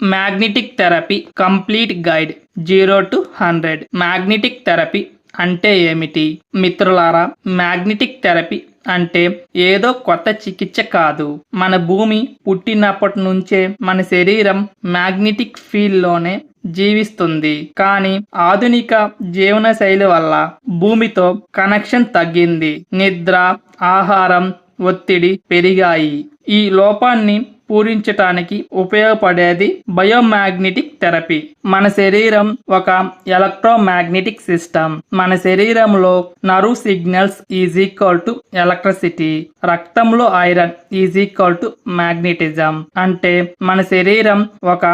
Magnetic therapy complete guide 0 to 100. Magnetic therapy అంటే ఏమిటి? మిత్రులారా, మ్యాగ్నెటిక్ థెరపీ అంటే ఏదో కొత్త చికిత్స కాదు. మన భూమి పుట్టినప్పటి నుంచే మన శరీరం మ్యాగ్నెటిక్ ఫీల్డ్ లోనే జీవిస్తుంది. కానీ ఆధునిక జీవన శైలి వల్ల భూమితో కనెక్షన్ తగ్గింది. నిద్ర, ఆహారం, ఒత్తిడి పెరిగాయి. ఈ లోపాన్ని పూరించటానికి ఉపయోగపడేది బయోమాగ్నెటిక్ థెరపీ. మన శరీరం ఒక ఎలక్ట్రోమాగ్నెటిక్ సిస్టమ్. మన శరీరంలో nerve signals is equal to electricity. రక్తంలో iron is equal to magnetism. అంటే మన శరీరం ఒక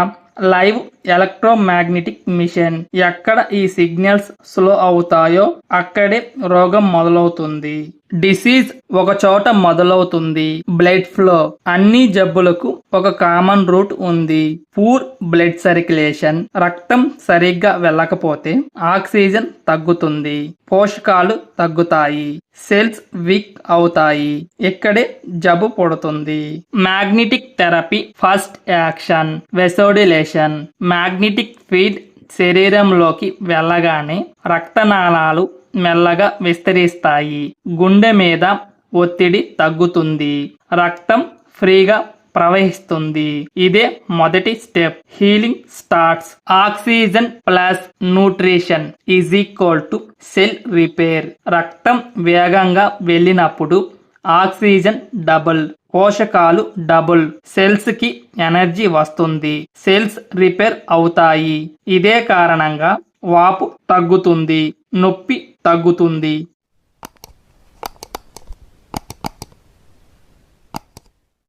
లైవ్ ఎలక్ట్రోమాగ్నెటిక్ మిషన్. ఎక్కడ ఈ సిగ్నల్స్ స్లో అవుతాయో అక్కడే రోగం మొదలవుతుంది. డిసీజ్ ఒక చోట మొదలవుతుంది. Blood flow. అన్ని జబ్బులకు ఒక కామన్ రూట్ ఉంది. Poor blood circulation. రక్తం సరిగ్గా వెళ్ళకపోతే ఆక్సిజన్ తగ్గుతుంది, పోషకాలు తగ్గుతాయి, సెల్స్ వీక్ అవుతాయి. ఇక్కడే జబ్బు పుడుతుంది. Magnetic therapy first action vasodilation. Magnetic field శరీరంలోకి వెళ్ళగానే రక్తనాళాలు మెల్లగా విస్తరిస్తాయి. గుండె మీద ఒత్తిడి తగ్గుతుంది, రక్తం ఫ్రీగా ప్రవహిస్తుంది. ఇదే మొదటి step. Healing starts. Oxygen plus nutrition is equal to cell repair. రక్తం వేగంగా వెళ్ళినప్పుడు ఆక్సిజన్ డబుల్, పోషకాలు డబుల్, సెల్స్ కి ఎనర్జీ వస్తుంది, సెల్స్ రిపేర్ అవుతాయి. ఇదే కారణంగా వాపు తగ్గుతుంది, నొప్పి తగ్గుతుంది,